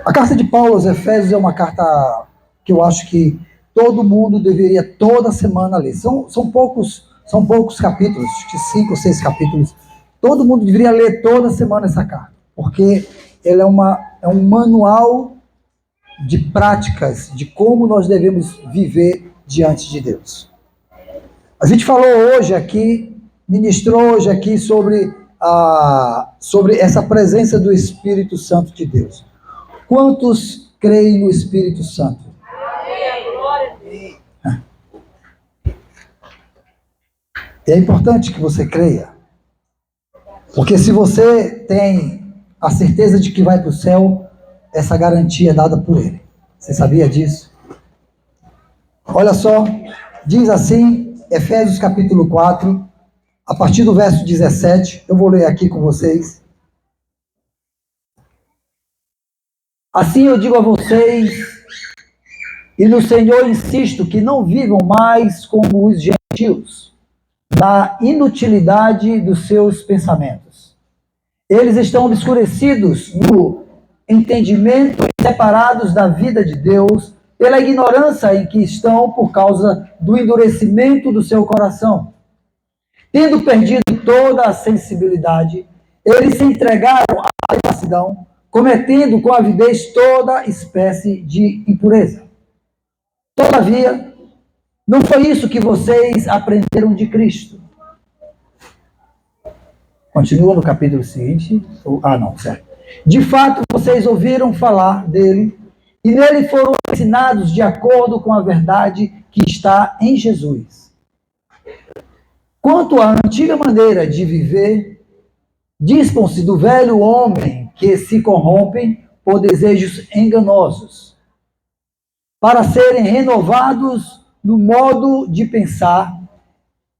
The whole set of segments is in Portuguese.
A carta de Paulo aos Efésios é uma carta que eu acho que todo mundo deveria toda semana ler. São poucos capítulos, acho que 5 ou 6 capítulos. Todo mundo deveria ler toda semana essa carta, porque ela é um manual de práticas de como nós devemos viver diante de Deus. A gente falou hoje aqui, ministrou hoje aqui sobre essa presença do Espírito Santo de Deus. Quantos creem no Espírito Santo? É importante que você creia, porque se você tem a certeza de que vai para o céu, essa garantia é dada por Ele. Você sabia disso? Olha só, diz assim, Efésios capítulo 4, a partir do verso 17, eu vou ler aqui com vocês. Assim eu digo a vocês, e no Senhor insisto, que não vivam mais como os gentios, na inutilidade dos seus pensamentos. Eles estão obscurecidos no entendimento e separados da vida de Deus pela ignorância em que estão por causa do endurecimento do seu coração. Tendo perdido toda a sensibilidade, eles se entregaram à devassidão, cometendo com avidez toda espécie de impureza. Todavia, não foi isso que vocês aprenderam de Cristo. Continua no capítulo seguinte. Certo. De fato, vocês ouviram falar dele e nele foram ensinados de acordo com a verdade que está em Jesus. Quanto à antiga maneira de viver, dispam-se do velho homem que se corrompem por desejos enganosos, para serem renovados no modo de pensar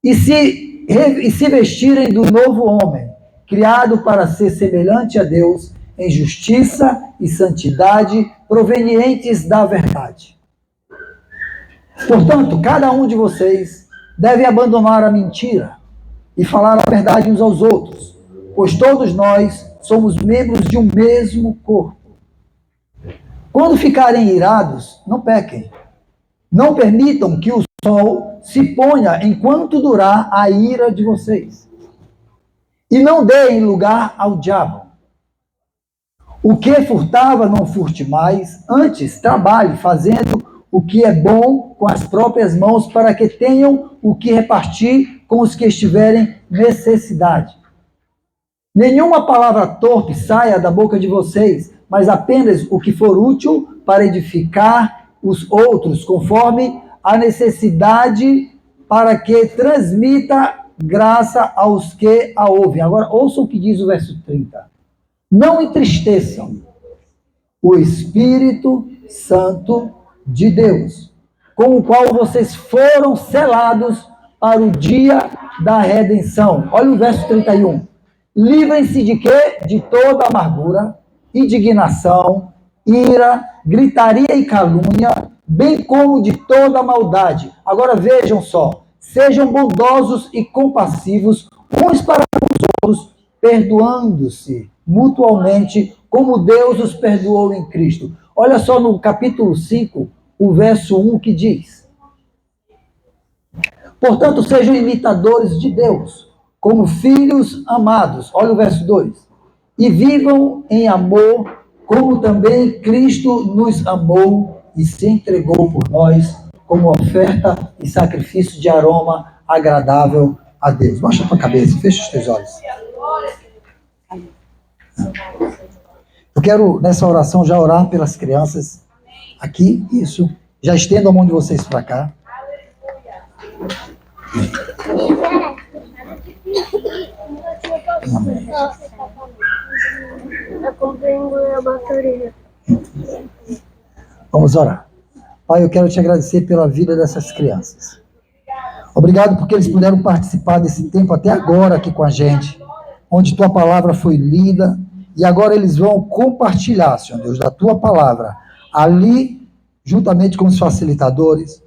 e se vestirem do novo homem, criado para ser semelhante a Deus em justiça e santidade provenientes da verdade. Portanto, cada um de vocês deve abandonar a mentira e falar a verdade uns aos outros, pois todos nós somos membros de um mesmo corpo. Quando ficarem irados, não pequem. Não permitam que o sol se ponha enquanto durar a ira de vocês. E não deem lugar ao diabo. O que furtava, não furte mais. Antes, trabalhe fazendo o que é bom com as próprias mãos, para que tenham o que repartir com os que estiverem necessidade. Nenhuma palavra torpe saia da boca de vocês, mas apenas o que for útil para edificar os outros, conforme a necessidade, para que transmita graça aos que a ouvem. Agora, ouçam o que diz o verso 30. Não entristeçam o Espírito Santo de Deus, com o qual vocês foram selados para o dia da redenção. Olha o verso 31. Livrem-se de quê? De toda amargura, indignação, ira, gritaria e calúnia, bem como de toda maldade. Agora vejam só, sejam bondosos e compassivos uns para os outros, perdoando-se mutualmente, como Deus os perdoou em Cristo. Olha só no capítulo 5, o verso 1 que diz: portanto, sejam imitadores de Deus, como filhos amados. Olha o verso 2. E vivam em amor, como também Cristo nos amou e se entregou por nós como oferta e sacrifício de aroma agradável a Deus. Baixa a tua cabeça, fecha os teus olhos. Eu quero, nessa oração, já orar pelas crianças aqui, isso. Já estendo a mão de vocês para cá. Amém. Vamos orar. Pai, eu quero te agradecer pela vida dessas crianças. Obrigado porque eles puderam participar desse tempo até agora aqui com a gente, onde tua palavra foi lida, e agora eles vão compartilhar, Senhor Deus, da tua palavra, ali, juntamente com os facilitadores.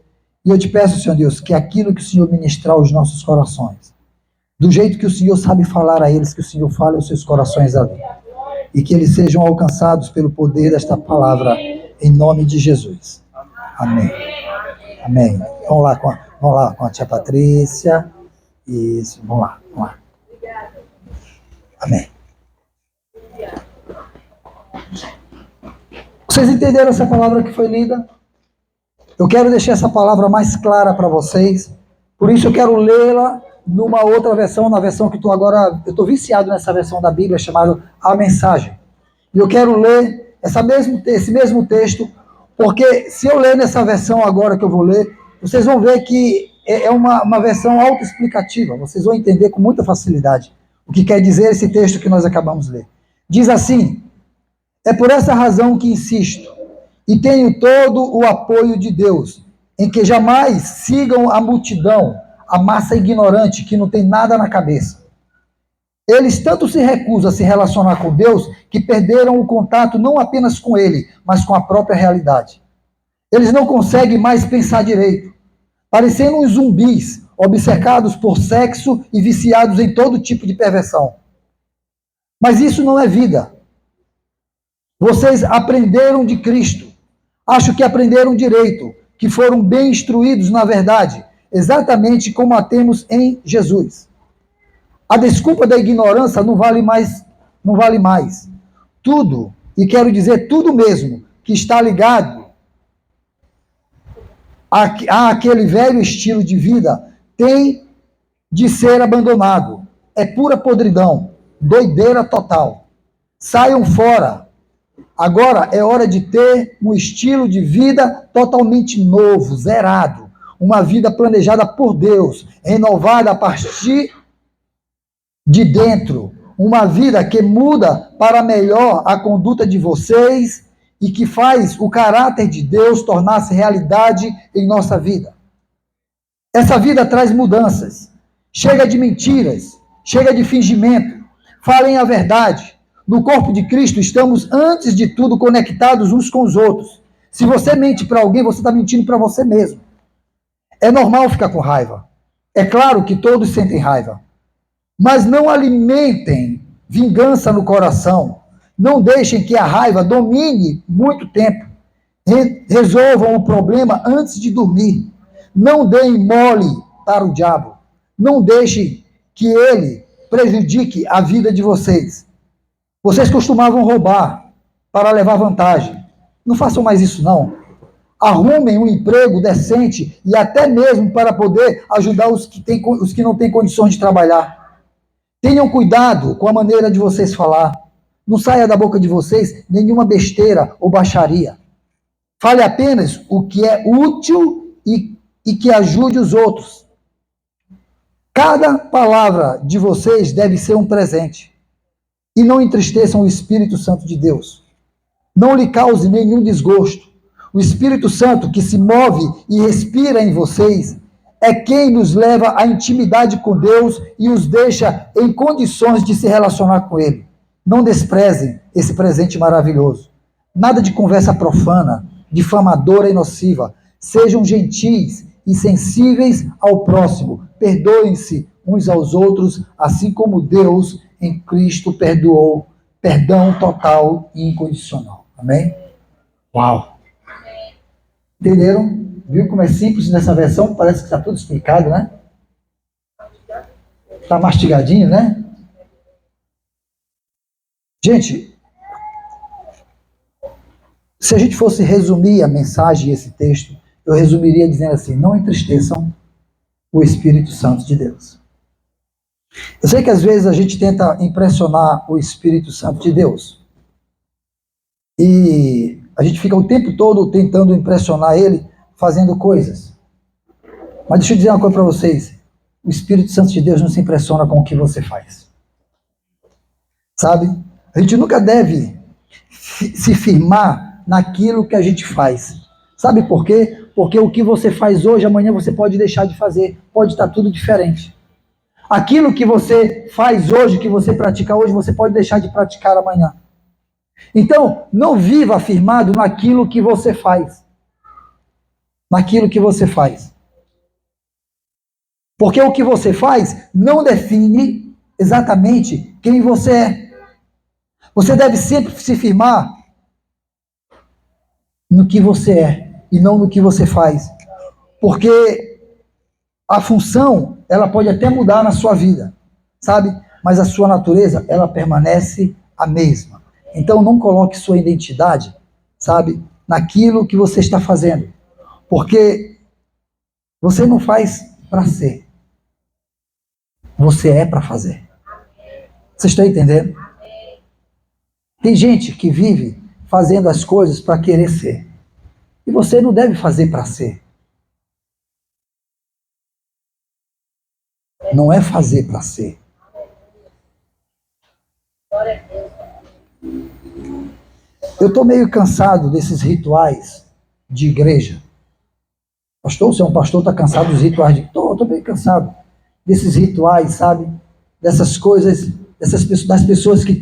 E eu te peço, Senhor Deus, que aquilo que o Senhor ministrar aos nossos corações, do jeito que o Senhor sabe falar a eles, que o Senhor fale aos seus corações ali. e que eles sejam alcançados pelo poder desta palavra, em nome de Jesus. Amém. Amém. Vamos lá com a tia Patrícia. Isso, vamos lá. Amém. Vocês entenderam essa palavra que foi lida? Eu quero deixar essa palavra mais clara para vocês. Por isso eu quero lê-la numa outra versão, na versão que eu estou viciado nessa versão da Bíblia, chamada A Mensagem. E eu quero ler esse mesmo texto, porque se eu ler nessa versão agora que eu vou ler, vocês vão ver que é uma versão autoexplicativa. Vocês vão entender com muita facilidade o que quer dizer esse texto que nós acabamos de ler. Diz assim: é por essa razão que insisto, e tenho todo o apoio de Deus, em que jamais sigam a multidão, a massa ignorante que não tem nada na cabeça. Eles tanto se recusam a se relacionar com Deus, que perderam o contato não apenas com Ele, mas com a própria realidade. Eles não conseguem mais pensar direito, parecendo uns zumbis, obcecados por sexo e viciados em todo tipo de perversão. Mas isso não é vida. Vocês aprenderam de Cristo. Acho que aprenderam direito, que foram bem instruídos na verdade, exatamente como a temos em Jesus. A desculpa da ignorância não vale mais. Tudo, e quero dizer tudo mesmo, que está ligado a aquele velho estilo de vida, tem de ser abandonado. É pura podridão, doideira total. Saiam fora. Agora é hora de ter um estilo de vida totalmente novo, zerado. Uma vida planejada por Deus, renovada a partir de dentro. Uma vida que muda para melhor a conduta de vocês e que faz o caráter de Deus tornar-se realidade em nossa vida. Essa vida traz mudanças. Chega de mentiras, chega de fingimento. Falem a verdade. No corpo de Cristo estamos, antes de tudo, conectados uns com os outros. Se você mente para alguém, você está mentindo para você mesmo. É normal ficar com raiva. É claro que todos sentem raiva. Mas não alimentem vingança no coração. Não deixem que a raiva domine muito tempo. Resolvam o problema antes de dormir. Não deem mole para o diabo. Não deixem que ele prejudique a vida de vocês. Vocês costumavam roubar para levar vantagem. Não façam mais isso, não. Arrumem um emprego decente e até mesmo para poder ajudar os que não têm condições de trabalhar. Tenham cuidado com a maneira de vocês falar. Não saia da boca de vocês nenhuma besteira ou baixaria. Fale apenas o que é útil e que ajude os outros. Cada palavra de vocês deve ser um presente. E não entristeçam o Espírito Santo de Deus. Não lhe cause nenhum desgosto. O Espírito Santo que se move e respira em vocês é quem nos leva à intimidade com Deus e os deixa em condições de se relacionar com Ele. Não desprezem esse presente maravilhoso. Nada de conversa profana, difamadora e nociva. Sejam gentis e sensíveis ao próximo. Perdoem-se uns aos outros, assim como Deus em Cristo perdoou. Perdão total e incondicional. Amém? Uau! Entenderam? Viu como é simples nessa versão? Parece que está tudo explicado, né? Está mastigadinho, né? Gente, se a gente fosse resumir a mensagem e esse texto, eu resumiria dizendo assim: não entristeçam o Espírito Santo de Deus. Eu sei que às vezes a gente tenta impressionar o Espírito Santo de Deus. E a gente fica o tempo todo tentando impressionar ele, fazendo coisas. Mas deixa eu dizer uma coisa para vocês. O Espírito Santo de Deus não se impressiona com o que você faz. Sabe? A gente nunca deve se firmar naquilo que a gente faz. Sabe por quê? Porque o que você faz hoje, amanhã você pode deixar de fazer. Pode estar tudo diferente. Aquilo que você faz hoje, que você pratica hoje, você pode deixar de praticar amanhã. Então, não viva afirmado naquilo que você faz. Naquilo que você faz. Porque o que você faz não define exatamente quem você é. Você deve sempre se firmar no que você é e não no que você faz. Porque a função, ela pode até mudar na sua vida, sabe? Mas a sua natureza, ela permanece a mesma. Então não coloque sua identidade, sabe, naquilo que você está fazendo. Porque você não faz para ser. Você é para fazer. Você está entendendo? Tem gente que vive fazendo as coisas para querer ser. E você não deve fazer para ser. Não é fazer para ser. Eu estou meio cansado desses rituais de igreja. Pastor, você é um pastor, está cansado dos rituais de... Estou meio cansado desses rituais, sabe? Dessas coisas, das pessoas que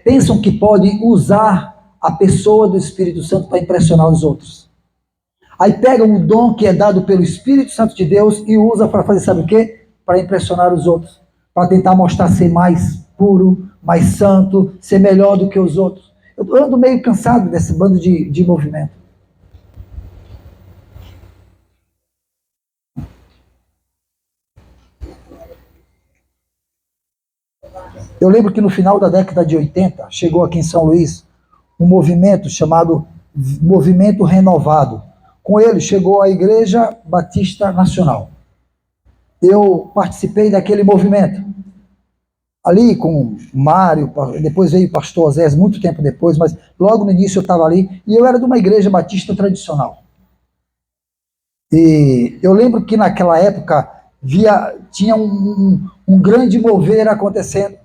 pensam que podem usar a pessoa do Espírito Santo para impressionar os outros. Aí pegam o dom que é dado pelo Espírito Santo de Deus e usa para fazer, sabe o quê? Para impressionar os outros. Para tentar mostrar ser mais puro, mais santo, ser melhor do que os outros. Eu ando meio cansado desse bando de movimento. Eu lembro que no final da década de 80, chegou aqui em São Luís um movimento chamado Movimento Renovado. Com ele chegou a Igreja Batista Nacional. Eu participei daquele movimento. Ali com o Mário, depois veio o pastor Osés, muito tempo depois, mas logo no início eu estava ali, e eu era de uma igreja batista tradicional. E eu lembro que naquela época tinha um grande mover acontecendo.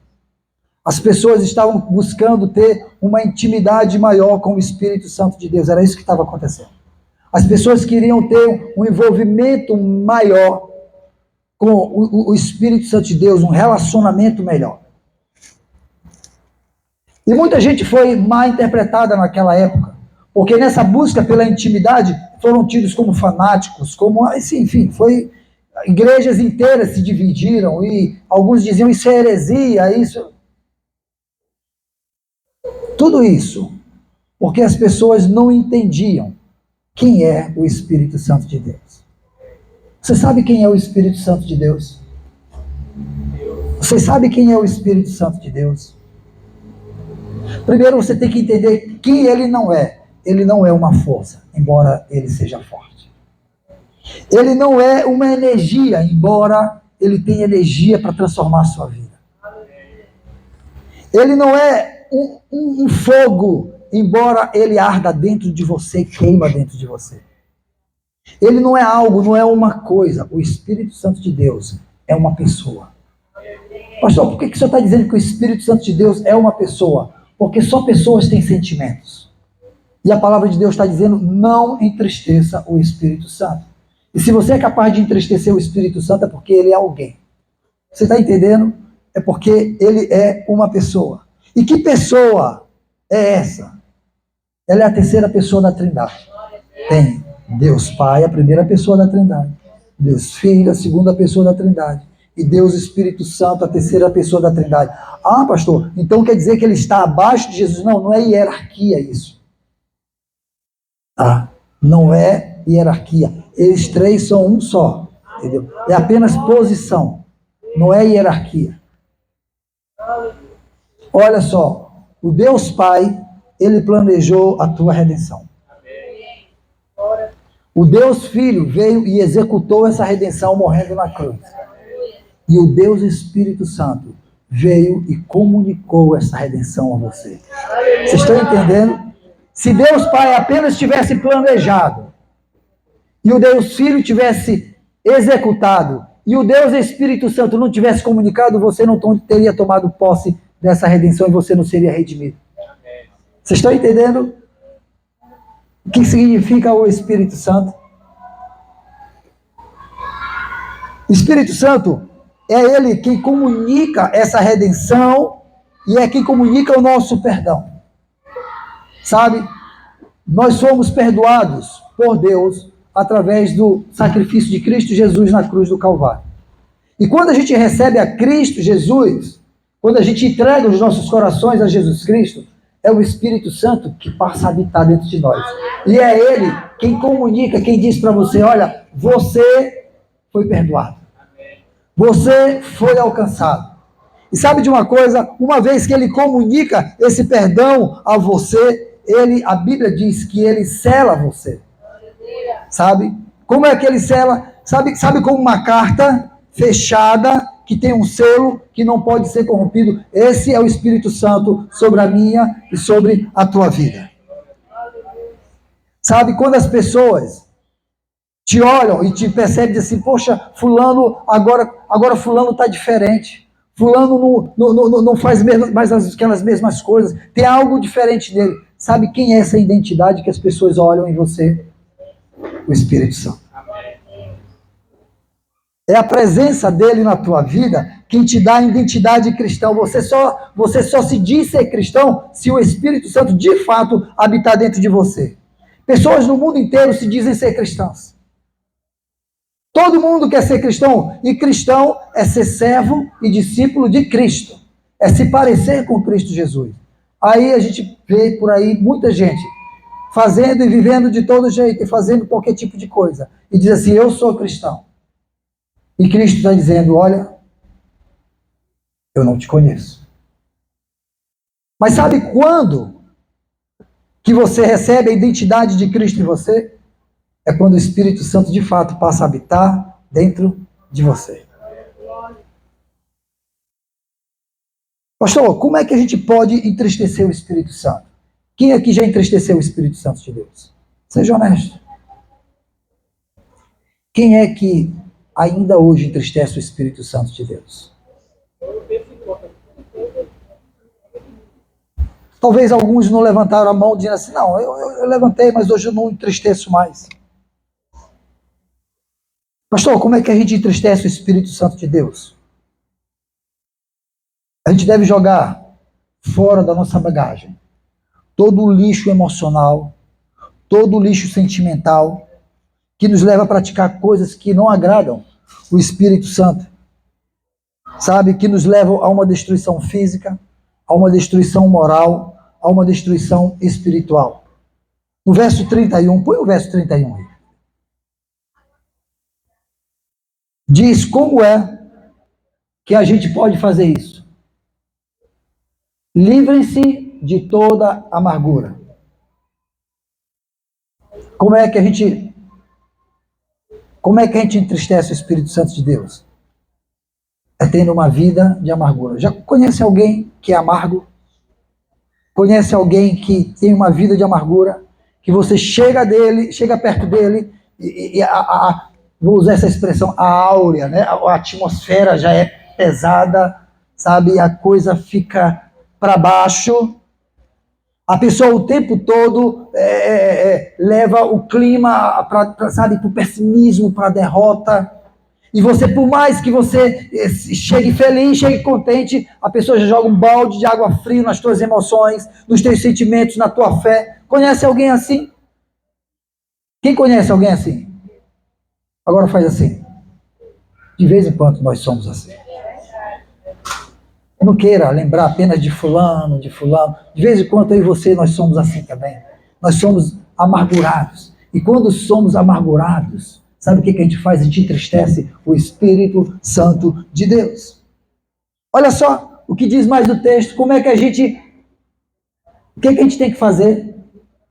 As pessoas estavam buscando ter uma intimidade maior com o Espírito Santo de Deus, era isso que estava acontecendo. As pessoas queriam ter um envolvimento maior com o Espírito Santo de Deus, um relacionamento melhor. E muita gente foi mal interpretada naquela época, porque nessa busca pela intimidade foram tidos como fanáticos, como assim, enfim, igrejas inteiras se dividiram e alguns diziam isso é heresia, isso. Tudo isso porque as pessoas não entendiam quem é o Espírito Santo de Deus. Você sabe quem é o Espírito Santo de Deus? Você sabe quem é o Espírito Santo de Deus? Primeiro você tem que entender quem ele não é. Ele não é uma força, embora ele seja forte. Ele não é uma energia, embora ele tenha energia para transformar a sua vida. Ele não é um fogo, embora ele arda dentro de você, queima dentro de você. Ele não é algo, não é uma coisa. O Espírito Santo de Deus é uma pessoa. Pastor, por que o senhor está dizendo que o Espírito Santo de Deus é uma pessoa? Porque só pessoas têm sentimentos. E a palavra de Deus está dizendo, não entristeça o Espírito Santo. E se você é capaz de entristecer o Espírito Santo, é porque ele é alguém. Você está entendendo? É porque ele é uma pessoa. E que pessoa é essa? Ela é a terceira pessoa da Trindade. Tem Deus Pai, a primeira pessoa da Trindade. Deus Filho, a segunda pessoa da Trindade. E Deus Espírito Santo, a terceira pessoa da Trindade. Ah, pastor, então quer dizer que ele está abaixo de Jesus? Não, não é hierarquia isso. Ah, não é hierarquia. Eles três são um só. Entendeu? É apenas posição. Não é hierarquia. Olha só, o Deus Pai, ele planejou a tua redenção. O Deus Filho veio e executou essa redenção morrendo na cruz. E o Deus Espírito Santo veio e comunicou essa redenção a você. Vocês estão entendendo? Se Deus Pai apenas tivesse planejado, e o Deus Filho tivesse executado, e o Deus Espírito Santo não tivesse comunicado, você não teria tomado posse dessa redenção e você não seria redimido. Vocês estão entendendo? O que significa o Espírito Santo? O Espírito Santo é ele quem comunica essa redenção e é quem comunica o nosso perdão. Sabe? Nós fomos perdoados por Deus através do sacrifício de Cristo Jesus na cruz do Calvário. E quando a gente recebe a Cristo Jesus, quando a gente entrega os nossos corações a Jesus Cristo, é o Espírito Santo que passa a habitar dentro de nós. E é Ele quem comunica, quem diz para você, olha, você foi perdoado. Você foi alcançado. E sabe de uma coisa? Uma vez que Ele comunica esse perdão a você, a Bíblia diz que Ele sela você. Sabe? Como é que Ele sela? Sabe como uma carta fechada, que tem um selo, que não pode ser corrompido? Esse é o Espírito Santo sobre a minha e sobre a tua vida. Sabe, quando as pessoas te olham e te percebem assim, poxa, fulano, agora fulano está diferente. Fulano não faz mais aquelas mesmas coisas. Tem algo diferente nele. Sabe quem é essa identidade que as pessoas olham em você? O Espírito Santo. É a presença dele na tua vida quem te dá a identidade cristã. Você só se diz ser cristão se o Espírito Santo de fato habitar dentro de você. Pessoas no mundo inteiro se dizem ser cristãs. Todo mundo quer ser cristão. E cristão é ser servo e discípulo de Cristo. É se parecer com Cristo Jesus. Aí a gente vê por aí muita gente fazendo e vivendo de todo jeito, e fazendo qualquer tipo de coisa. E diz assim, eu sou cristão. E Cristo está dizendo, olha, eu não te conheço. Mas sabe quando que você recebe a identidade de Cristo em você? É quando o Espírito Santo de fato passa a habitar dentro de você. Pastor, como é que a gente pode entristecer o Espírito Santo? Quem aqui já entristeceu o Espírito Santo de Deus? Seja honesto. Quem é que ainda hoje entristece o Espírito Santo de Deus? Talvez alguns não levantaram a mão dizendo assim, não, eu levantei, mas hoje eu não entristeço mais. Pastor, como é que a gente entristece o Espírito Santo de Deus? A gente deve jogar fora da nossa bagagem todo o lixo emocional, todo o lixo sentimental, que nos leva a praticar coisas que não agradam o Espírito Santo. Sabe, que nos levam a uma destruição física, a uma destruição moral, a uma destruição espiritual. No verso 31, põe o verso 31 aí. Diz como é que a gente pode fazer isso. Livrem-se de toda amargura. Como é que a gente entristece o Espírito Santo de Deus? É tendo uma vida de amargura. Já conhece alguém que é amargo? Conhece alguém que tem uma vida de amargura? Que você chega perto dele vou usar essa expressão, a áurea, né? A atmosfera já é pesada, sabe? A coisa fica para baixo. A pessoa o tempo todo leva o clima para o pessimismo, para a derrota. E você, por mais que você chegue feliz, chegue contente, a pessoa já joga um balde de água fria nas tuas emoções, nos teus sentimentos, na tua fé. Conhece alguém assim? Quem conhece alguém assim? Agora faz assim. De vez em quando nós somos assim. Eu não queira lembrar apenas de fulano. De vez em quando eu e você, nós somos assim também. Nós somos amargurados. E quando somos amargurados, sabe o que a gente faz? A gente entristece o Espírito Santo de Deus. Olha só o que diz mais do texto. Como é que a gente... O que a gente tem que fazer?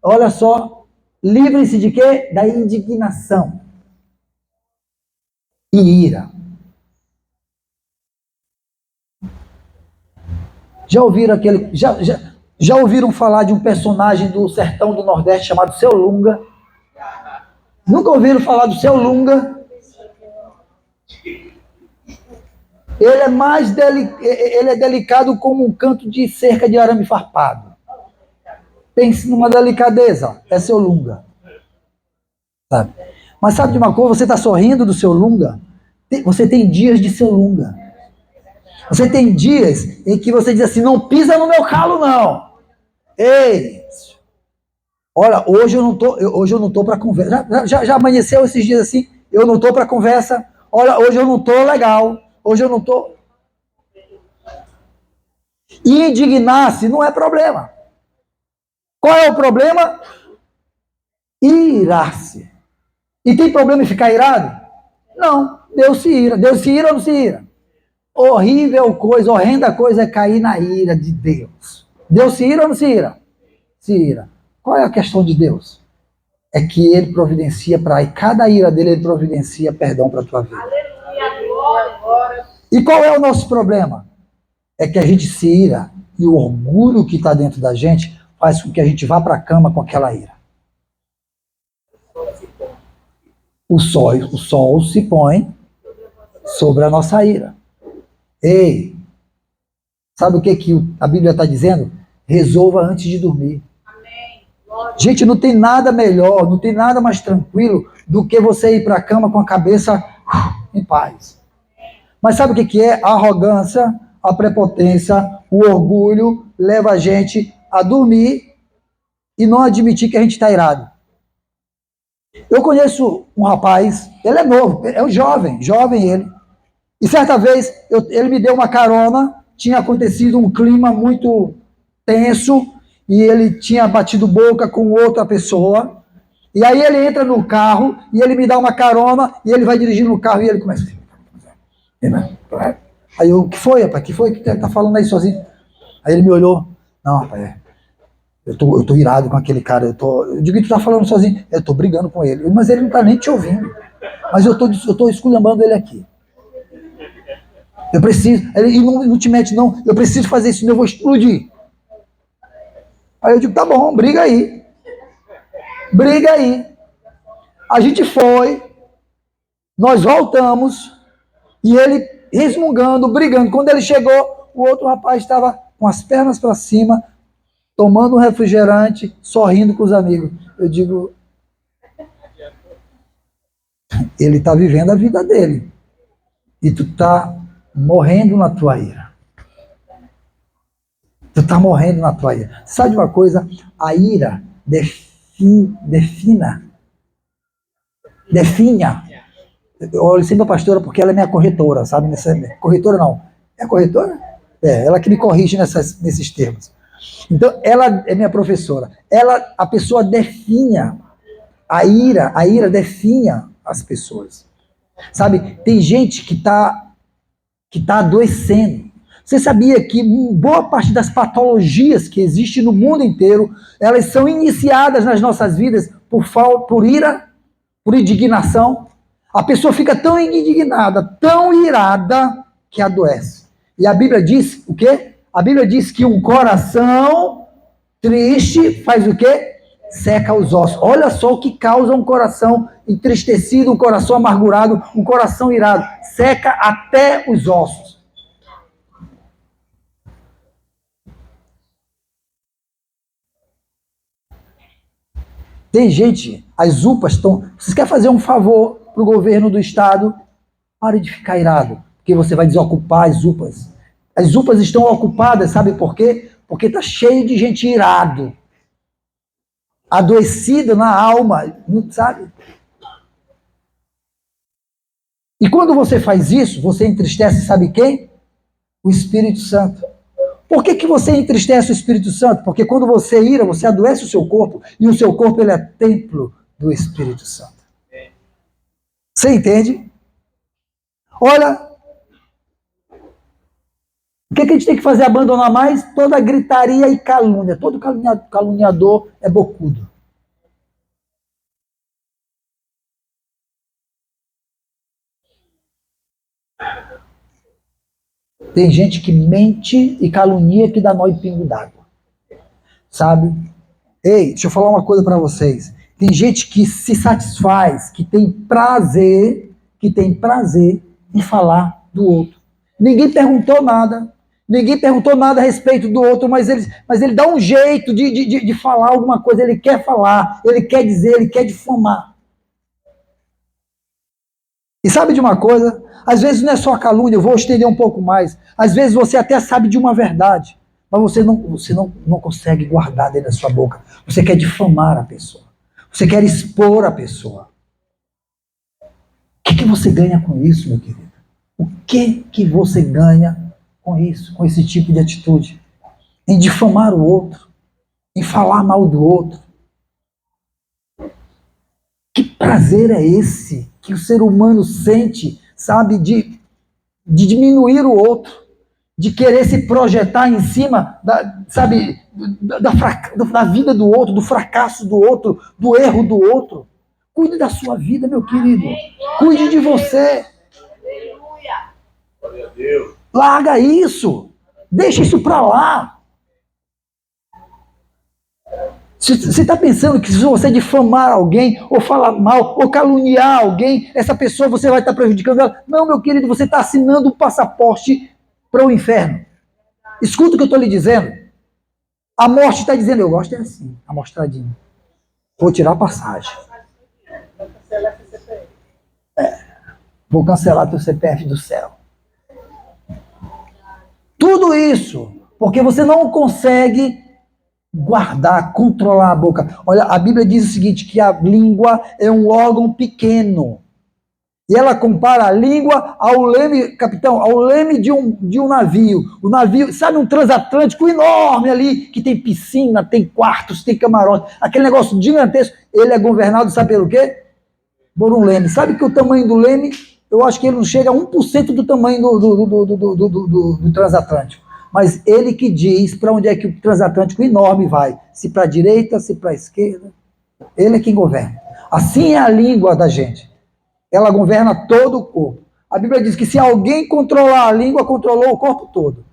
Olha só. Livrem-se de quê? Da indignação e ira. Já ouviram falar de um personagem do sertão do Nordeste chamado Seu Lunga? Nunca ouviram falar do Seu Lunga? Ele é delicado como um canto de cerca de arame farpado. Pense numa delicadeza. É Seu Lunga. Sabe? Mas sabe de uma coisa? Você está sorrindo do Seu Lunga? Você tem dias de Seu Lunga. Você tem dias em que você diz assim, não pisa no meu calo, não. Ei, olha, hoje eu não tô para conversa. Já amanheceu esses dias assim, eu não tô para conversa. Olha, hoje eu não tô legal. Hoje eu não tô. E indignar-se não é problema. Qual é o problema? Irar-se. E tem problema em ficar irado? Não. Deus se ira. Deus se ira ou não se ira? Horrível coisa, horrenda coisa é cair na ira de Deus. Deus se ira ou não se ira? Se ira. Qual é a questão de Deus? É que ele providencia para cada ira dele, ele providencia perdão para a tua vida. E qual é o nosso problema? É que a gente se ira e o orgulho que está dentro da gente faz com que a gente vá para a cama com aquela ira. O sol se põe sobre a nossa ira. Ei, sabe o que a Bíblia está dizendo? Resolva antes de dormir. Gente, não tem nada melhor, não tem nada mais tranquilo do que você ir para a cama com a cabeça em paz. Mas sabe o que é? A arrogância, a prepotência, o orgulho leva a gente a dormir e não admitir que a gente está irado. Eu conheço um rapaz, ele é novo, é um jovem ele. E certa vez ele me deu uma carona, tinha acontecido um clima muito tenso e ele tinha batido boca com outra pessoa. E aí ele entra no carro e ele me dá uma carona e ele vai dirigindo no carro e ele começa. Aí eu, o que foi, rapaz? O que foi que tá falando aí sozinho? Aí ele me olhou. Não, rapaz, eu tô irado com aquele cara. Eu digo que tu tá falando sozinho. Eu tô brigando com ele. Mas ele não tá nem te ouvindo. Mas eu tô esculhambando ele aqui. Eu preciso. Ele não te mete, não. Eu preciso fazer isso, senão eu vou explodir. Aí eu digo, tá bom, briga aí. Briga aí. A gente foi. Nós voltamos. E ele resmungando, brigando. Quando ele chegou, o outro rapaz estava com as pernas para cima, tomando um refrigerante, sorrindo com os amigos. Eu digo, ele está vivendo a vida dele. E tu está morrendo na tua ira. Tu está morrendo na tua ira. Sabe de uma coisa? A ira definha. Eu olho sempre a pastora porque ela é minha corretora, sabe? Corretora não. É corretora? É, ela que me corrige nesses termos. Então, ela é minha professora. A pessoa definha. A ira definha as pessoas. Sabe? Tem gente que tá adoecendo. Você sabia que boa parte das patologias que existem no mundo inteiro, elas são iniciadas nas nossas vidas por ira, por indignação? A pessoa fica tão indignada, tão irada, que adoece. E a Bíblia diz o quê? A Bíblia diz que um coração triste faz o quê? Seca os ossos. Olha só o que causa um coração entristecido, um coração amargurado, um coração irado. Seca até os ossos. Tem gente, as UPAs estão... Vocês querem fazer um favor para o governo do estado? Pare de ficar irado, porque você vai desocupar as UPAs. As UPAs estão ocupadas, sabe por quê? Porque está cheio de gente irado. Adoecida na alma, sabe? E quando você faz isso, você entristece, sabe quem? O Espírito Santo. Por que você entristece o Espírito Santo? Porque quando você ira, você adoece o seu corpo, e o seu corpo ele é templo do Espírito Santo. Você entende? Olha, o que a gente tem que fazer? Abandonar mais toda gritaria e calúnia. Todo caluniador é bocudo. Tem gente que mente e calunia que dá nó em pingo d'água. Sabe? Ei, deixa eu falar uma coisa para vocês. Tem gente que se satisfaz, que tem prazer em falar do outro. Ninguém perguntou nada a respeito do outro, mas ele dá um jeito de falar alguma coisa, ele quer falar, ele quer dizer, ele quer difamar. E sabe de uma coisa? Às vezes não é só calúnia, eu vou estender um pouco mais. Às vezes você até sabe de uma verdade, mas você não consegue guardar dentro da sua boca. Você quer difamar a pessoa. Você quer expor a pessoa. O que você ganha com isso, meu querido? O que você ganha com isso, com esse tipo de atitude? em difamar o outro, em falar mal do outro. Que prazer é esse que o ser humano sente, sabe, de diminuir o outro, de querer se projetar em cima da vida do outro, do fracasso do outro, do erro do outro. Cuide da sua vida, meu querido. Cuide de você. Larga isso. Deixa isso para lá. Você está pensando que se você difamar alguém, ou falar mal, ou caluniar alguém, essa pessoa você vai estar prejudicando ela? Não, meu querido, você está assinando um passaporte para o inferno. Escuta o que eu estou lhe dizendo. A morte está dizendo, eu gosto é assim, amostradinho. Vou tirar a passagem. Vou cancelar teu CPF do céu. Tudo isso porque você não consegue guardar, controlar a boca. Olha, a Bíblia diz o seguinte, que a língua é um órgão pequeno. E ela compara a língua ao leme, capitão, ao leme de um navio. O navio, sabe, um transatlântico enorme ali, que tem piscina, tem quartos, tem camarote. Aquele negócio gigantesco. Ele é governado, sabe pelo quê? Por um leme. Sabe que o tamanho do leme, eu acho que ele não chega a 1% do tamanho do transatlântico. Mas ele que diz para onde é que o transatlântico enorme vai. Se para a direita, se para a esquerda. Ele é quem governa. Assim é a língua da gente. Ela governa todo o corpo. A Bíblia diz que se alguém controlar a língua, controlou o corpo todo.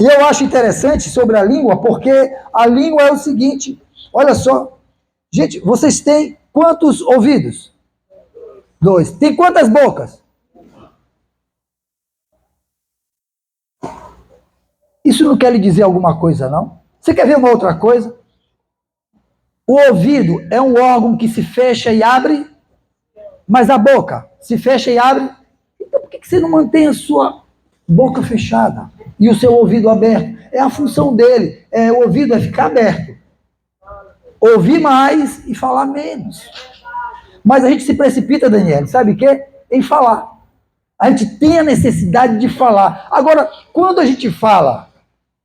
E eu acho interessante sobre a língua, porque a língua é o seguinte, olha só. Gente, vocês têm quantos ouvidos? 2. Tem quantas bocas? Isso não quer lhe dizer alguma coisa, não? Você quer ver uma outra coisa? O ouvido é um órgão que se fecha e abre, mas a boca se fecha e abre. Então por que você não mantém a sua boca fechada e o seu ouvido aberto? É a função dele. O ouvido é ficar aberto. Ouvir mais e falar menos. Mas a gente se precipita, Daniel, sabe o quê? Em falar. A gente tem a necessidade de falar. Agora, quando a gente fala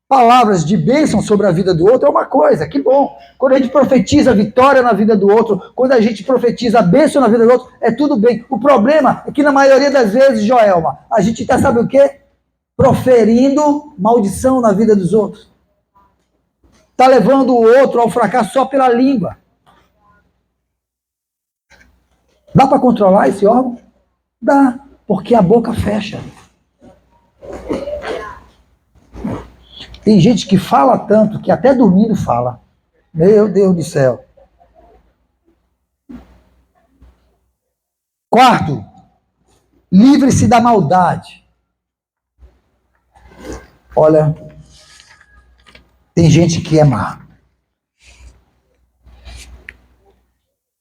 palavras de bênção sobre a vida do outro, é uma coisa, que bom. Quando a gente profetiza vitória na vida do outro, quando a gente profetiza bênção na vida do outro, é tudo bem. O problema é que na maioria das vezes, Joelma, a gente está, sabe o quê? Proferindo maldição na vida dos outros. Está levando o outro ao fracasso só pela língua. Dá para controlar esse órgão? Dá, porque a boca fecha. Tem gente que fala tanto que até dormindo fala. Meu Deus do céu. Quarto, livre-se da maldade. Olha, tem gente que é má.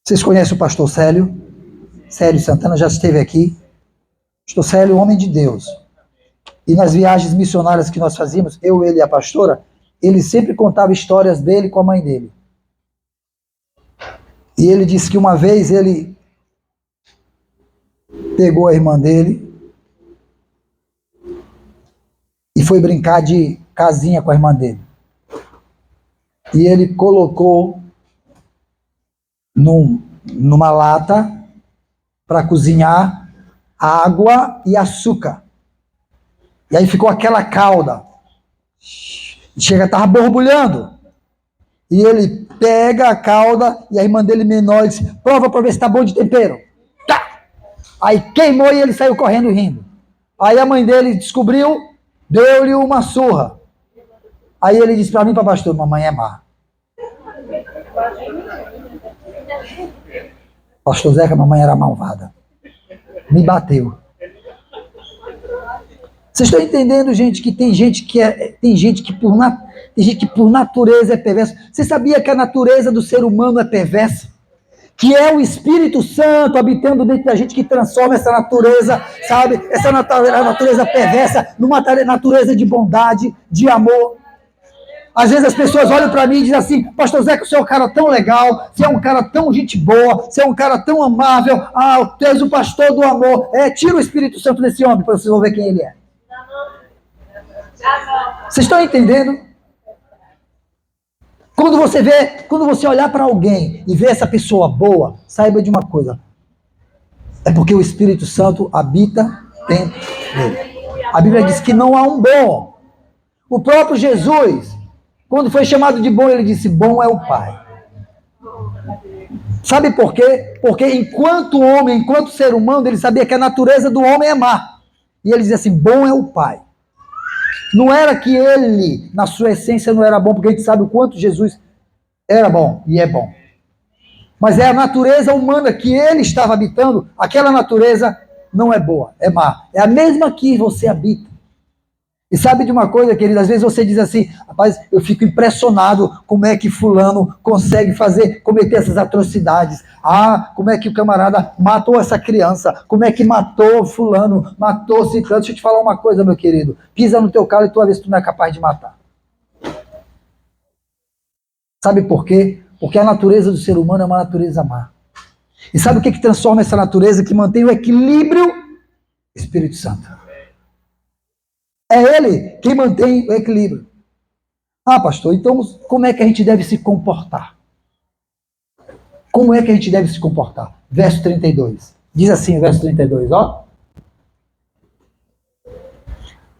Vocês conhecem o pastor Célio? Célio Santana já esteve aqui. Pastor Célio, homem de Deus. E nas viagens missionárias que nós fazíamos, eu, ele e a pastora, ele sempre contava histórias dele com a mãe dele. E ele disse que uma vez ele pegou a irmã dele e foi brincar de casinha com a irmã dele. E ele colocou numa lata para cozinhar água e açúcar. E aí ficou aquela calda. Chega, estava borbulhando. E ele pega a calda e a irmã dele menor disse, prova para ver se está bom de tempero. Tá! Aí queimou e ele saiu correndo rindo. Aí a mãe dele descobriu, deu-lhe uma surra. Aí ele disse para mim, para pastor, mamãe é má. Pastor Zeca, mamãe era malvada. Me bateu. Vocês estão entendendo, gente, que tem gente que por natureza é perversa. Você sabia que a natureza do ser humano é perversa? Que é o Espírito Santo habitando dentro da gente que transforma essa natureza, sabe? Essa natureza perversa numa natureza de bondade, de amor. Às vezes as pessoas olham para mim e dizem assim, pastor Zeca, você é um cara tão legal, você é um cara tão gente boa, você é um cara tão amável, tu és o pastor do amor. Tira o Espírito Santo desse homem para vocês vão ver quem ele é. Vocês estão entendendo? Quando você olhar para alguém e ver essa pessoa boa, saiba de uma coisa. É porque o Espírito Santo habita dentro dele. A Bíblia diz que não há um bom. O próprio Jesus, quando foi chamado de bom, ele disse, bom é o Pai. Sabe por quê? Porque enquanto homem, enquanto ser humano, ele sabia que a natureza do homem é má. E ele dizia assim, bom é o Pai. Não era que ele, na sua essência, não era bom, porque a gente sabe o quanto Jesus era bom e é bom. Mas é a natureza humana que ele estava habitando, aquela natureza não é boa, é má. É a mesma que você habita. E sabe de uma coisa, querido? Às vezes você diz assim, rapaz, eu fico impressionado como é que fulano consegue cometer essas atrocidades. Ah, como é que o camarada matou essa criança? Como é que matou fulano? Matou ciclano? Deixa eu te falar uma coisa, meu querido. Pisa no teu calo e tu vai ver se tu não é capaz de matar. Sabe por quê? Porque a natureza do ser humano é uma natureza má. E sabe o que transforma essa natureza, que mantém o equilíbrio? Espírito Santo. É ele quem mantém o equilíbrio. Ah, pastor, então como é que a gente deve se comportar? Como é que a gente deve se comportar? Verso 32. Diz assim, verso 32, ó.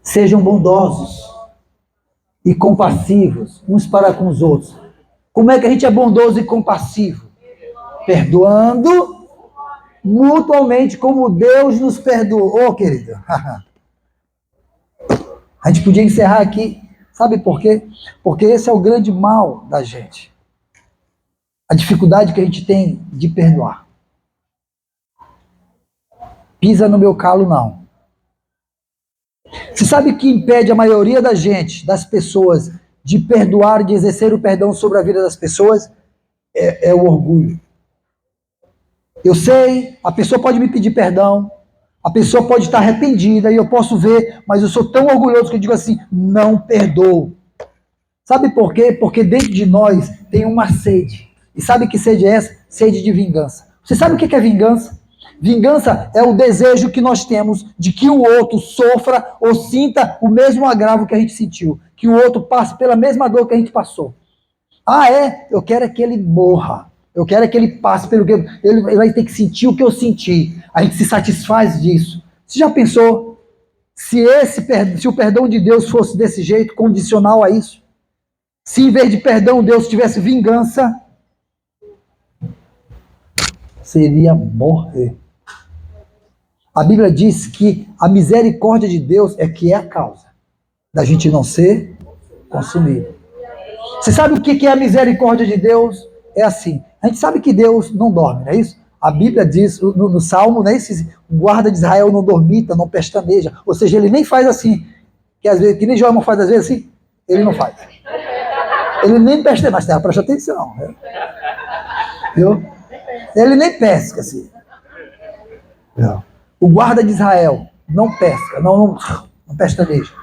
Sejam bondosos e compassivos uns para com os outros. Como é que a gente é bondoso e compassivo? Perdoando mutuamente como Deus nos perdoou. Ô, querido. A gente podia encerrar aqui. Sabe por quê? Porque esse é o grande mal da gente. A dificuldade que a gente tem de perdoar. Pisa no meu calo, não. Você sabe o que impede a maioria da gente, das pessoas, de perdoar, de exercer o perdão sobre a vida das pessoas? É o orgulho. Eu sei, a pessoa pode me pedir perdão, a pessoa pode estar arrependida e eu posso ver, mas eu sou tão orgulhoso que eu digo assim, não perdoo. Sabe por quê? Porque dentro de nós tem uma sede. E sabe que sede é essa? Sede de vingança. Você sabe o que é vingança? Vingança é o desejo que nós temos de que o outro sofra ou sinta o mesmo agravo que a gente sentiu. Que o outro passe pela mesma dor que a gente passou. Ah, é? Eu quero é que ele morra. Eu quero é que ele passe pelo que... Ele vai ter que sentir o que eu senti. A gente se satisfaz disso. Você já pensou se o perdão de Deus fosse desse jeito, condicional a isso? Se em vez de perdão Deus tivesse vingança, seria morrer. A Bíblia diz que a misericórdia de Deus é que é a causa da gente não ser consumido. Você sabe o que é a misericórdia de Deus? É assim, a gente sabe que Deus não dorme, não é isso? A Bíblia diz no Salmo, né, o guarda de Israel não dormita, não pestaneja, ou seja, ele nem faz assim, que às vezes, que nem João faz às vezes assim, ele não faz. Ele nem pestaneja, mas presta atenção. Viu? Ele nem pesca assim. Não. O guarda de Israel não pesca, não pestaneja.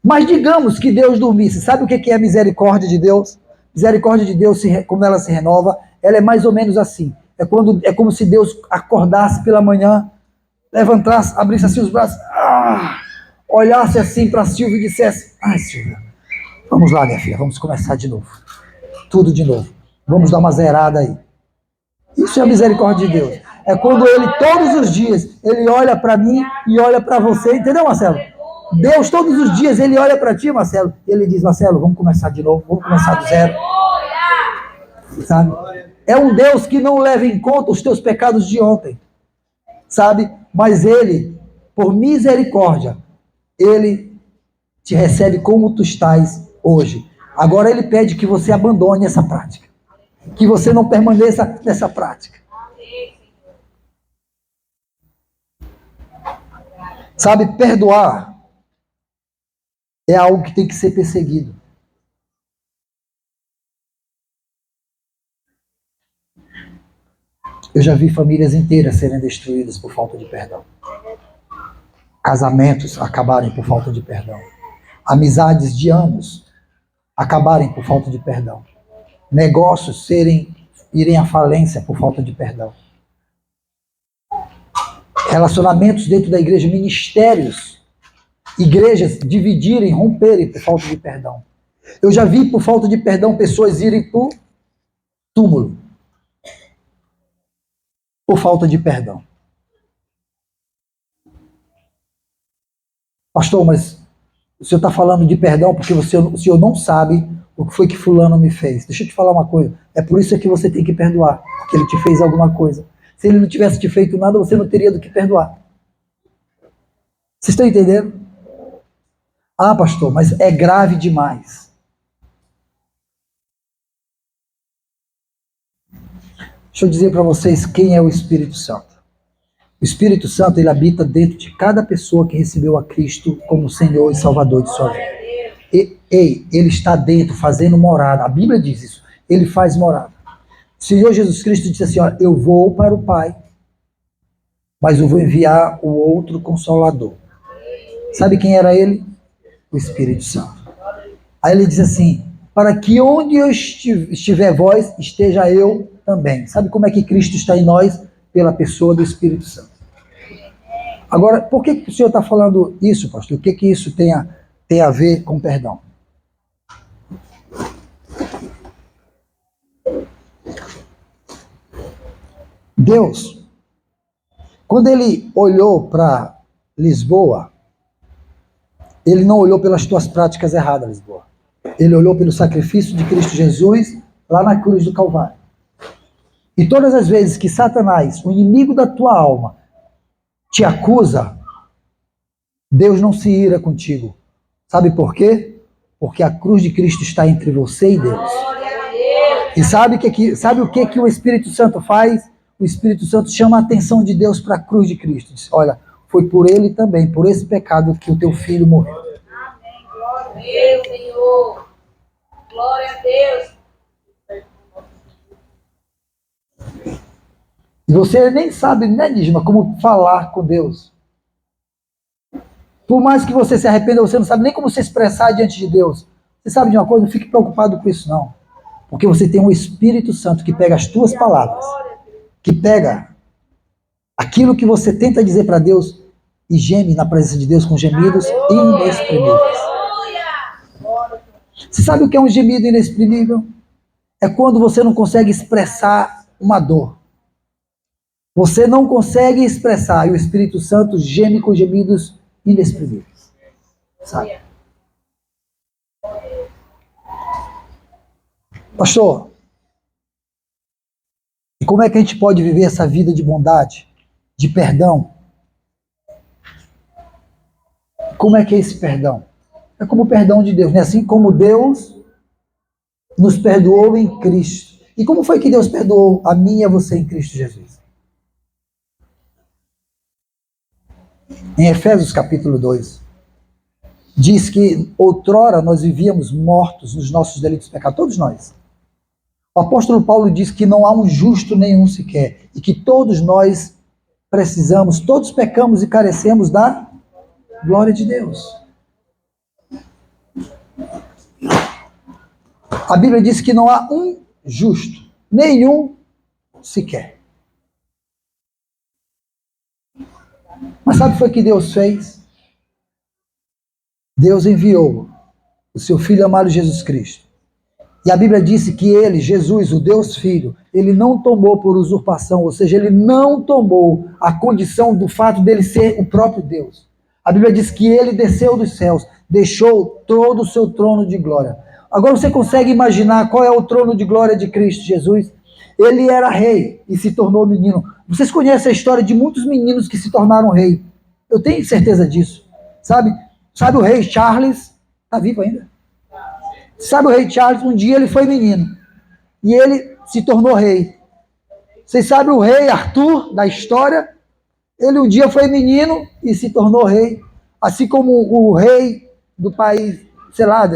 Mas digamos que Deus dormisse. Sabe o que é a misericórdia de Deus? Misericórdia de Deus, como ela se renova, ela é mais ou menos assim. É como se Deus acordasse pela manhã, levantasse, abrisse assim os braços, olhasse assim para Silvia e dissesse, ai Silvia, vamos lá minha filha, vamos começar de novo. Tudo de novo. Vamos dar uma zerada aí. Isso é a misericórdia de Deus. É quando ele, todos os dias, ele olha para mim e olha para você. Entendeu, Marcelo? Deus, todos os dias, ele olha para ti, Marcelo, e ele diz, Marcelo, vamos começar de novo, vamos começar do zero. Sabe? É um Deus que não leva em conta os teus pecados de ontem. Sabe? Mas ele, por misericórdia, ele te recebe como tu estás hoje. Agora ele pede que você abandone essa prática. Que você não permaneça nessa prática. Sabe, perdoar é algo que tem que ser perseguido. Eu já vi famílias inteiras serem destruídas por falta de perdão. Casamentos acabarem por falta de perdão. Amizades de anos acabarem por falta de perdão. Negócios irem à falência por falta de perdão. Relacionamentos dentro da igreja, ministérios igrejas dividirem, romperem por falta de perdão. Eu já vi, por falta de perdão, pessoas irem para o túmulo. Por falta de perdão. Pastor, mas o senhor está falando de perdão porque o senhor não sabe o que foi que fulano me fez. Deixa eu te falar uma coisa. É por isso que você tem que perdoar, porque ele te fez alguma coisa. Se ele não tivesse te feito nada, você não teria do que perdoar. Vocês estão entendendo? Ah, pastor, mas é grave demais. Deixa eu dizer para vocês quem é o Espírito Santo. O Espírito Santo, ele habita dentro de cada pessoa que recebeu a Cristo como Senhor e Salvador de sua vida. Ele está dentro, fazendo morada. A Bíblia diz isso. Ele faz morada. O Senhor Jesus Cristo disse assim, olha, eu vou para o Pai, mas eu vou enviar o outro Consolador. Sabe quem era ele? O Espírito Santo. Aí ele diz assim, para que onde eu estiver vós, esteja eu também. Sabe como é que Cristo está em nós? Pela pessoa do Espírito Santo. Agora, por que o senhor está falando isso, pastor? O que isso tem a ver com perdão? Deus, quando ele olhou para Lisboa, ele não olhou pelas tuas práticas erradas, Lisboa. Ele olhou pelo sacrifício de Cristo Jesus lá na cruz do Calvário. E todas as vezes que Satanás, o inimigo da tua alma, te acusa, Deus não se ira contigo. Sabe por quê? Porque a cruz de Cristo está entre você e Deus. E sabe o que o Espírito Santo faz? O Espírito Santo chama a atenção de Deus para a cruz de Cristo. Diz, olha, foi por ele também, por esse pecado que o teu filho morreu. Amém. Glória a Deus, Senhor. Glória a Deus. E você nem sabe, né, Nígima, como falar com Deus. Por mais que você se arrependa, você não sabe nem como se expressar diante de Deus. Você sabe de uma coisa? Não fique preocupado com isso, não. Porque você tem um Espírito Santo que pega as tuas palavras, que pega aquilo que você tenta dizer para Deus e geme na presença de Deus com gemidos inexprimíveis. Você sabe o que é um gemido inexprimível? É quando você não consegue expressar uma dor. Você não consegue expressar e o Espírito Santo geme com gemidos inexprimíveis. Sabe? Pastor, e como é que a gente pode viver essa vida de bondade, de perdão? Como é que é esse perdão? É como o perdão de Deus, né? Assim como Deus nos perdoou em Cristo. E como foi que Deus perdoou a mim e a você em Cristo Jesus? Em Efésios capítulo 2, diz que outrora nós vivíamos mortos nos nossos delitos e pecados, todos nós. O apóstolo Paulo diz que não há um justo nenhum sequer, e que todos nós precisamos, todos pecamos e carecemos da glória de Deus. A Bíblia diz que não há um justo, nenhum sequer. Mas sabe o que foi que Deus fez? Deus enviou o seu Filho amado Jesus Cristo. E a Bíblia disse que ele, Jesus, o Deus Filho, ele não tomou por usurpação, ou seja, ele não tomou a condição do fato dele ser o próprio Deus. A Bíblia diz que ele desceu dos céus, deixou todo o seu trono de glória. Agora você consegue imaginar qual é o trono de glória de Cristo Jesus? Ele era rei e se tornou menino. Vocês conhecem a história de muitos meninos que se tornaram rei. Eu tenho certeza disso. Sabe o rei Charles? Está vivo ainda? Sabe o rei Charles? Um dia ele foi menino. E ele se tornou rei. Vocês sabem o rei Arthur, da história? Ele um dia foi menino e se tornou rei. Assim como o rei do país, sei lá,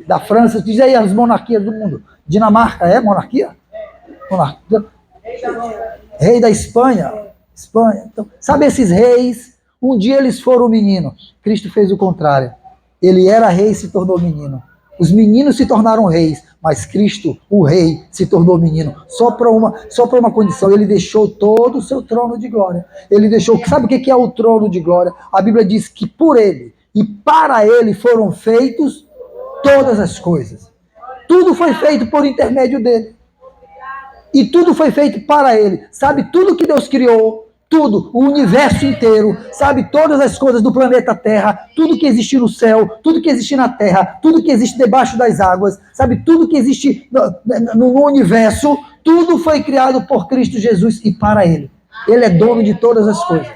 da França. Diz aí as monarquias do mundo. Dinamarca é monarquia? Monarquia. Rei da Espanha. Então, sabe esses reis? Um dia eles foram menino. Cristo fez o contrário. Ele era rei e se tornou menino. Os meninos se tornaram reis, mas Cristo, o rei, se tornou menino. Só para uma condição. Ele deixou todo o seu trono de glória. Ele deixou. Sabe o que é o trono de glória? A Bíblia diz que por ele e para ele foram feitos todas as coisas. Tudo foi feito por intermédio dele. E tudo foi feito para ele. Sabe, tudo que Deus criou, tudo, o universo inteiro, sabe, todas as coisas do planeta Terra, tudo que existe no céu, tudo que existe na terra, tudo que existe debaixo das águas, sabe, tudo que existe no universo, tudo foi criado por Cristo Jesus e para ele. Ele é dono de todas as coisas.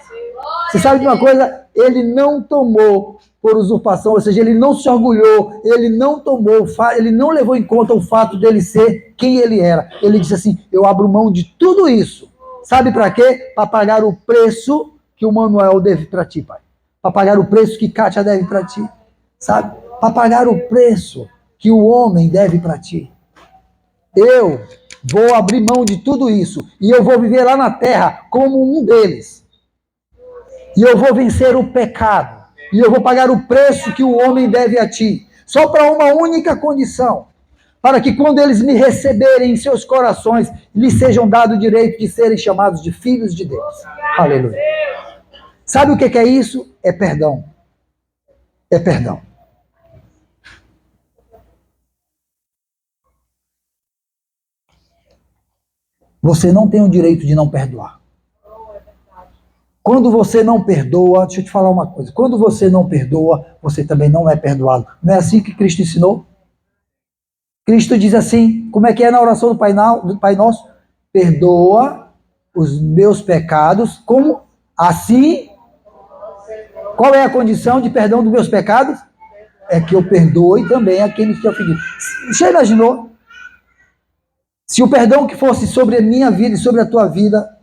Você sabe de uma coisa? Ele não tomou por usurpação, ou seja, ele não se orgulhou, ele não tomou, ele não levou em conta o fato dele ser quem ele era. Ele disse assim, eu abro mão de tudo isso. Sabe para quê? Para pagar o preço que o Manuel deve para ti, pai. Para pagar o preço que Kátia deve para ti. Sabe? Para pagar o preço que o homem deve para ti. Eu vou abrir mão de tudo isso e eu vou viver lá na terra como um deles. E eu vou vencer o pecado. E eu vou pagar o preço que o homem deve a ti. Só para uma única condição. Para que quando eles me receberem em seus corações, lhes sejam dado o direito de serem chamados de filhos de Deus. Aleluia. Sabe o que é isso? É perdão. É perdão. Você não tem o direito de não perdoar. Quando você não perdoa, deixa eu te falar uma coisa. Quando você não perdoa, você também não é perdoado. Não é assim que Cristo ensinou? Cristo diz assim, como é que é na oração do Pai Nosso? Perdoa os meus pecados, como assim? Qual é a condição de perdão dos meus pecados? É que eu perdoe também a quem me te ofendido. Já imaginou? Se o perdão que fosse sobre a minha vida e sobre a tua vida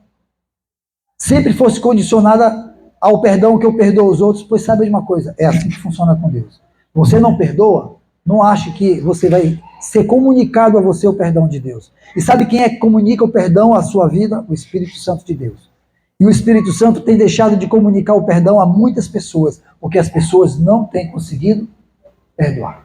sempre fosse condicionada ao perdão que eu perdoo aos outros, pois sabe de uma coisa, é assim que funciona com Deus. Você não perdoa, não ache que você vai ser comunicado a você o perdão de Deus. E sabe quem é que comunica o perdão à sua vida? O Espírito Santo de Deus. E o Espírito Santo tem deixado de comunicar o perdão a muitas pessoas, porque as pessoas não têm conseguido perdoar.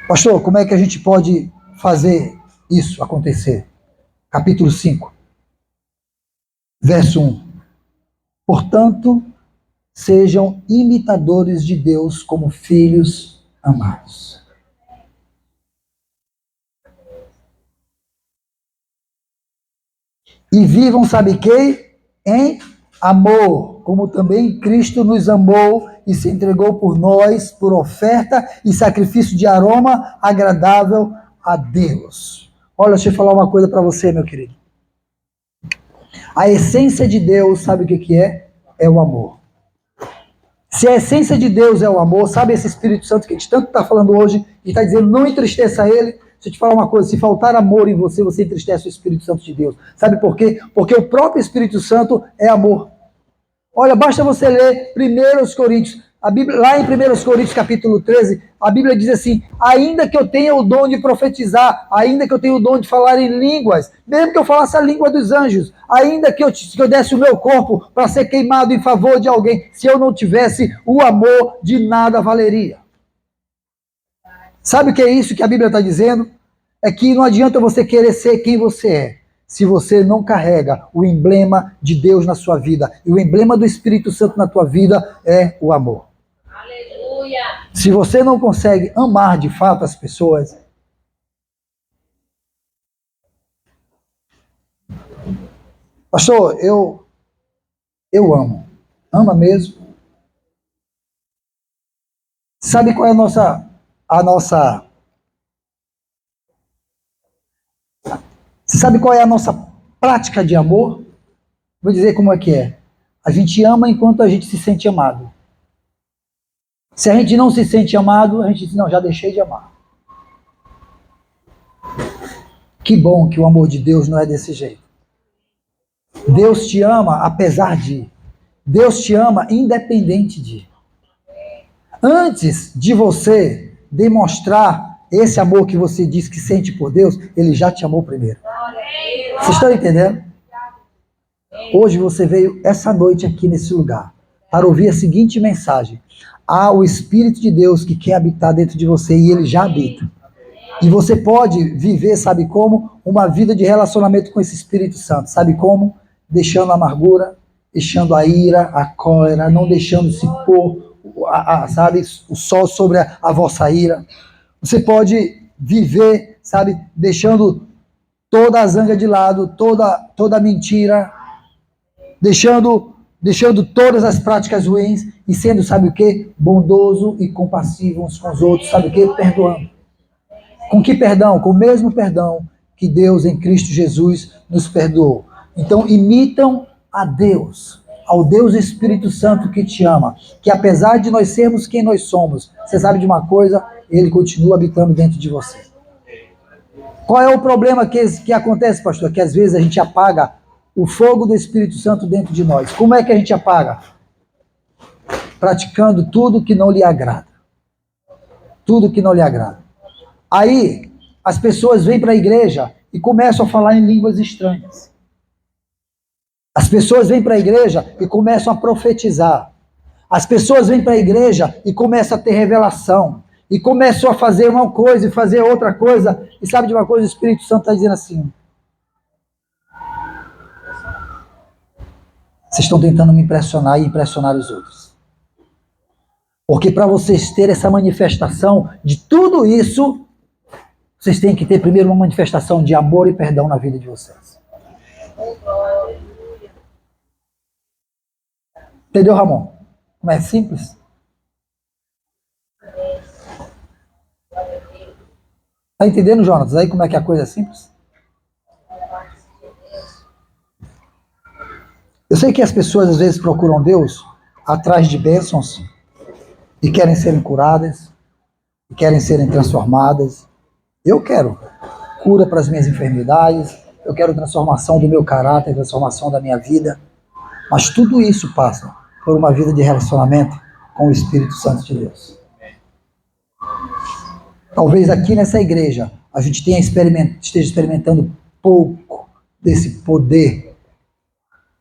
Pastor, como é que a gente pode fazer isso acontecer? Capítulo 5, verso 1. Portanto, sejam imitadores de Deus como filhos amados. E vivam, sabe que? Em amor, como também Cristo nos amou e se entregou por nós, por oferta e sacrifício de aroma agradável a Deus. Olha, deixa eu falar uma coisa para você, meu querido. A essência de Deus, sabe o que é? É o amor. Se a essência de Deus é o amor, sabe esse Espírito Santo que a gente tanto está falando hoje, e está dizendo, não entristeça ele. Deixa eu te falar uma coisa, se faltar amor em você, você entristece o Espírito Santo de Deus. Sabe por quê? Porque o próprio Espírito Santo é amor. Olha, basta você ler 1 Coríntios, a Bíblia, lá em 1 Coríntios capítulo 13, a Bíblia diz assim, ainda que eu tenha o dom de profetizar, ainda que eu tenha o dom de falar em línguas, mesmo que eu falasse a língua dos anjos, ainda que eu desse o meu corpo para ser queimado em favor de alguém, se eu não tivesse o amor, de nada valeria. Sabe o que é isso que a Bíblia está dizendo? É que não adianta você querer ser quem você é, se você não carrega o emblema de Deus na sua vida. E o emblema do Espírito Santo na tua vida é o amor. Aleluia! Se você não consegue amar de fato as pessoas, pastor, eu amo. Ama mesmo. Sabe qual é a nossa... Você sabe qual é a nossa prática de amor? Vou dizer como é que é. A gente ama enquanto a gente se sente amado. Se a gente não se sente amado, a gente diz, não, já deixei de amar. Que bom que o amor de Deus não é desse jeito. Deus te ama apesar de. Deus te ama independente de. Antes de você demonstrar esse amor que você diz que sente por Deus, Ele já te amou primeiro. Vocês estão entendendo? Hoje você veio essa noite aqui nesse lugar para ouvir a seguinte mensagem. Há o Espírito de Deus que quer habitar dentro de você e Ele já habita. E você pode viver, sabe como? Uma vida de relacionamento com esse Espírito Santo. Sabe como? deixando a amargura, deixando a ira, a cólera, não deixando se pôr, sabe, o sol sobre a vossa ira. Você pode viver, sabe, deixando toda a zanga de lado, toda a mentira, deixando todas as práticas ruins e sendo, sabe o quê? Bondoso e compassivo uns com os outros, sabe o quê? Perdoando. Com que perdão? Com o mesmo perdão que Deus em Cristo Jesus nos perdoou. Então imitam a Deus, ao Deus Espírito Santo que te ama, que apesar de nós sermos quem nós somos, você sabe de uma coisa? Ele continua habitando dentro de você. Qual é o problema que acontece, pastor? Que às vezes a gente apaga o fogo do Espírito Santo dentro de nós. Como é que a gente apaga? Praticando tudo que não lhe agrada. Tudo que não lhe agrada. Aí, as pessoas vêm para a igreja e começam a falar em línguas estranhas. As pessoas vêm para a igreja e começam a profetizar. As pessoas vêm para a igreja e começam a ter revelação. E começam a fazer uma coisa e fazer outra coisa. E sabe de uma coisa? O Espírito Santo está dizendo assim: vocês estão tentando me impressionar e impressionar os outros. Porque para vocês terem essa manifestação de tudo isso, vocês têm que ter primeiro uma manifestação de amor e perdão na vida de vocês. Entendeu, Ramon? Não é simples? Tá entendendo, Jonas? Aí como é que a coisa é simples? Eu sei que as pessoas às vezes procuram Deus atrás de bênçãos e querem serem curadas, e querem serem transformadas. Eu quero cura para as minhas enfermidades, eu quero transformação do meu caráter, transformação da minha vida, mas tudo isso passa por uma vida de relacionamento com o Espírito Santo de Deus. Talvez aqui nessa igreja a gente esteja experimentando pouco desse poder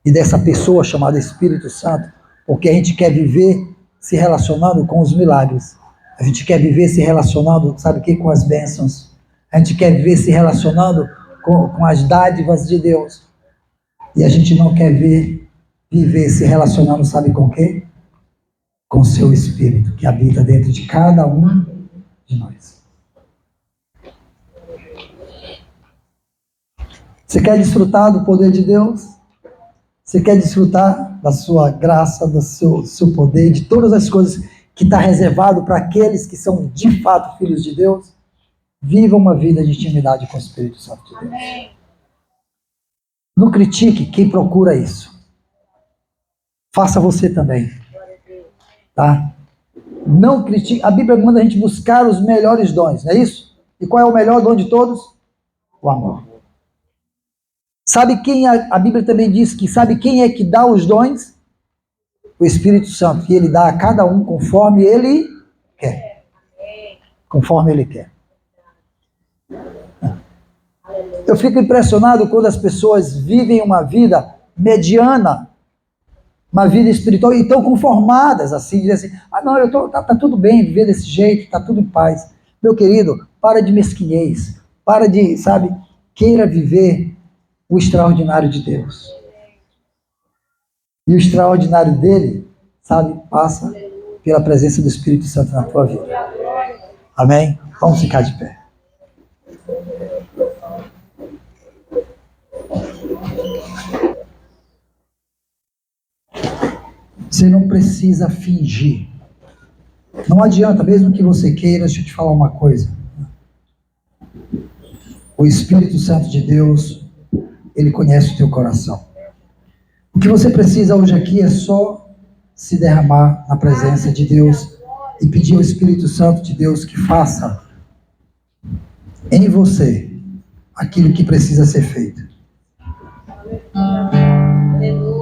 e dessa pessoa chamada Espírito Santo, porque a gente quer viver se relacionando com os milagres. A gente quer viver se relacionando, sabe o que? Com as bênçãos. A gente quer viver se relacionando com as dádivas de Deus. E a gente não quer viver se relacionando, sabe com o quê? Com o seu Espírito, que habita dentro de cada um de nós. Você quer desfrutar do poder de Deus? Você quer desfrutar da sua graça, do seu poder, de todas as coisas que está reservado para aqueles que são de fato filhos de Deus? Viva uma vida de intimidade com o Espírito Santo de Deus. Não critique quem procura isso. Faça você também. Tá? Não critique. A Bíblia manda a gente buscar os melhores dons, não é isso? E qual é o melhor dom de todos? O amor. Sabe quem a Bíblia também diz que sabe quem é que dá os dons? O Espírito Santo. E ele dá a cada um conforme ele quer. Conforme ele quer. Eu fico impressionado quando as pessoas vivem uma vida mediana, uma vida espiritual, e estão conformadas assim, dizem assim: ah não, tá tudo bem viver desse jeito, tá tudo em paz. Meu querido, para de mesquinhez, para de, sabe, queira viver o extraordinário de Deus. E o extraordinário dele, sabe, passa pela presença do Espírito Santo na tua vida. Amém? Vamos ficar de pé. Você não precisa fingir. Não adianta, mesmo que você queira, deixa eu te falar uma coisa. O Espírito Santo de Deus, ele conhece o teu coração. O que você precisa hoje aqui é só se derramar na presença de Deus e pedir ao Espírito Santo de Deus que faça em você aquilo que precisa ser feito. Aleluia.